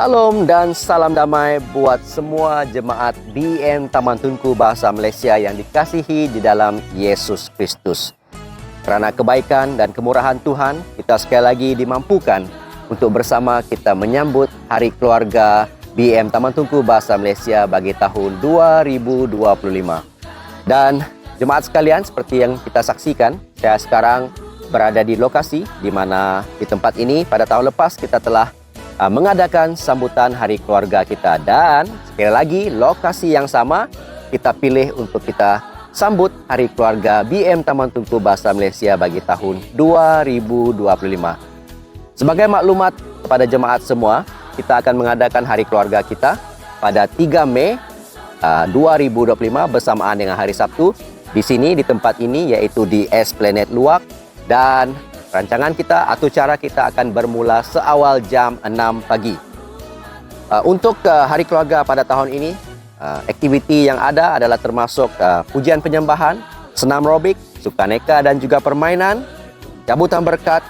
Shalom dan salam damai buat semua jemaat BM Taman Tunku Bahasa Malaysia yang dikasihi di dalam Yesus Kristus. Kerana kebaikan dan kemurahan Tuhan, kita sekali lagi dimampukan untuk bersama kita menyambut Hari Keluarga BM Taman Tunku Bahasa Malaysia bagi tahun 2025. Dan jemaat sekalian, seperti yang kita saksikan, saya sekarang berada di lokasi di mana di tempat ini pada tahun lepas kita telah mengadakan sambutan Hari Keluarga kita, dan sekali lagi lokasi yang sama kita pilih untuk kita sambut Hari Keluarga BM Taman Tunku Bahasa Malaysia bagi tahun 2025. Sebagai maklumat kepada jemaat semua, kita akan mengadakan Hari Keluarga kita pada 3 Mei 2025 bersamaan dengan hari Sabtu di sini di tempat ini, iaitu di Esplanade Luwak, dan rancangan kita atau cara kita akan bermula seawal jam 6 pagi. Untuk Hari Keluarga pada tahun ini, aktiviti yang ada adalah termasuk pujian penyembahan, senam aerobik, sukaneka dan juga permainan, cabutan berkat,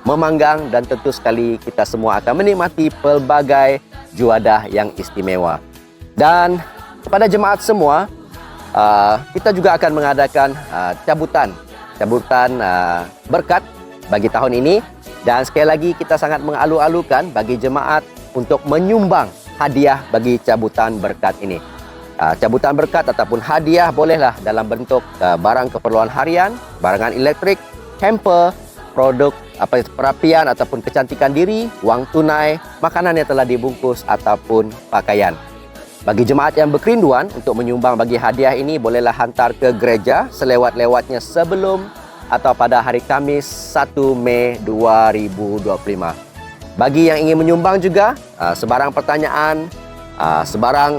memanggang, dan tentu sekali kita semua akan menikmati pelbagai juadah yang istimewa. Dan kepada jemaat semua, kita juga akan mengadakan cabutan berkat bagi tahun ini, dan sekali lagi kita sangat mengalu-alukan bagi jemaat untuk menyumbang hadiah bagi cabutan berkat ini. Cabutan berkat ataupun hadiah bolehlah dalam bentuk barang keperluan harian, barangan elektrik, hamper, produk perapian ataupun kecantikan diri, wang tunai, makanan yang telah dibungkus ataupun pakaian. Bagi jemaat yang berkerinduan untuk menyumbang bagi hadiah ini, bolehlah hantar ke gereja selewat-lewatnya sebelum atau pada hari Khamis 1 Mei 2025. Bagi yang ingin menyumbang juga, sebarang pertanyaan, sebarang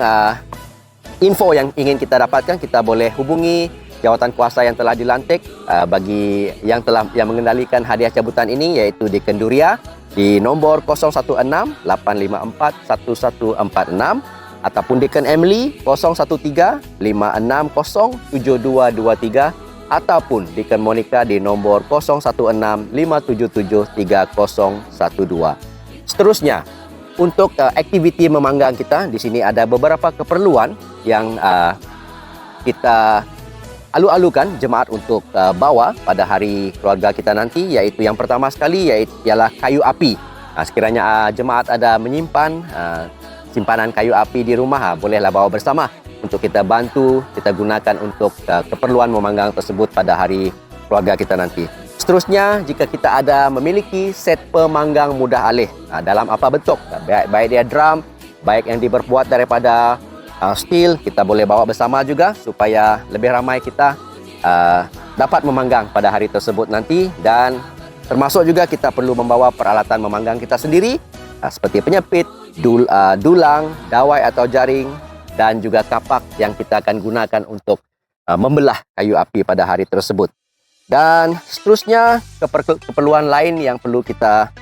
info yang ingin kita dapatkan, kita boleh hubungi jawatan kuasa yang telah dilantik bagi yang mengendalikan hadiah cabutan ini, iaitu di Kenduria di nombor 016 854 1146, ataupun Deacon Emily 013 560 7223, ataupun Deacon Monica di nombor 016 577 3012. Seterusnya, untuk aktiviti memanggang kita, di sini ada beberapa keperluan yang kita alu-alukan jemaat untuk bawa pada hari keluarga kita nanti, iaitu yang pertama sekali ialah kayu api. Sekiranya jemaat ada menyimpan simpanan kayu api di rumah, bolehlah bawa bersama untuk kita bantu, kita gunakan untuk keperluan memanggang tersebut pada hari keluarga kita nanti. Seterusnya, jika kita ada memiliki set pemanggang mudah alih dalam apa bentuk, baik dia drum, baik yang diperbuat daripada steel, kita boleh bawa bersama juga supaya lebih ramai kita dapat memanggang pada hari tersebut nanti. Dan termasuk juga kita perlu membawa peralatan memanggang kita sendiri, seperti penyepit, dulang, dawai atau jaring, dan juga kapak yang kita akan gunakan untuk membelah kayu api pada hari tersebut. Dan seterusnya, keperluan lain yang perlu kita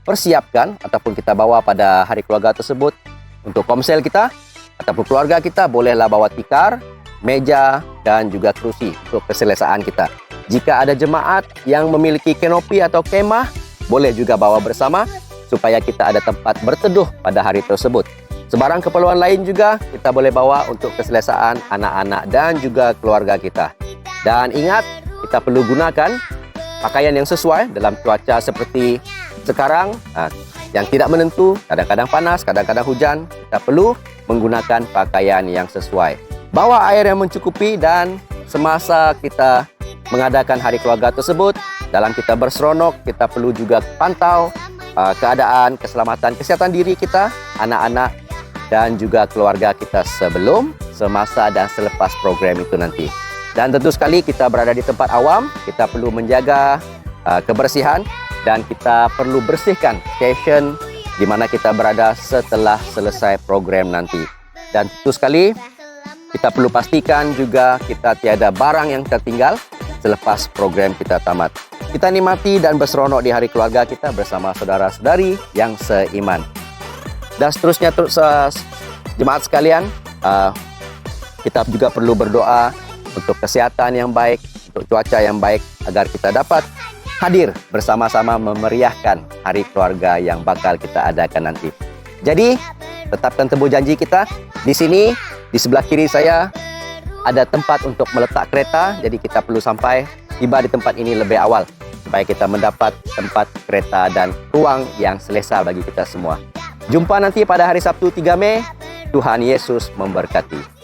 persiapkan ataupun kita bawa pada hari keluarga tersebut, untuk komsel kita ataupun keluarga kita, bolehlah bawa tikar, meja, dan juga kerusi untuk keselesaan kita. Jika ada jemaat yang memiliki kanopi atau kemah, boleh juga bawa bersama supaya kita ada tempat berteduh pada hari tersebut. Sebarang keperluan lain juga kita boleh bawa untuk keselesaan anak-anak dan juga keluarga kita. Dan ingat, kita perlu gunakan pakaian yang sesuai dalam cuaca seperti sekarang yang tidak menentu, kadang-kadang panas, kadang-kadang hujan. Kita perlu menggunakan pakaian yang sesuai. Bawa air yang mencukupi, dan semasa kita mengadakan hari keluarga tersebut, dalam kita berseronok, kita perlu juga pantau keadaan keselamatan kesihatan diri kita, anak-anak, dan juga keluarga kita sebelum, semasa, dan selepas program itu nanti. Dan tentu sekali kita berada di tempat awam, kita perlu menjaga kebersihan, dan kita perlu bersihkan station di mana kita berada setelah selesai program nanti. Dan tentu sekali kita perlu pastikan juga kita tiada barang yang tertinggal selepas program kita tamat. Kita nikmati dan berseronok di hari keluarga kita bersama saudara-saudari yang seiman. Dan seterusnya, jemaat sekalian, kita juga perlu berdoa untuk kesihatan yang baik, untuk cuaca yang baik, agar kita dapat hadir bersama-sama memeriahkan hari keluarga yang bakal kita adakan nanti. Jadi, tetapkan tebus janji kita. Di sini, di sebelah kiri saya, ada tempat untuk meletak kereta. Jadi kita perlu sampai tiba di tempat ini lebih awal, supaya kita mendapat tempat kereta dan ruang yang selesa bagi kita semua. Jumpa nanti pada hari Sabtu 3 Mei. Tuhan Yesus memberkati.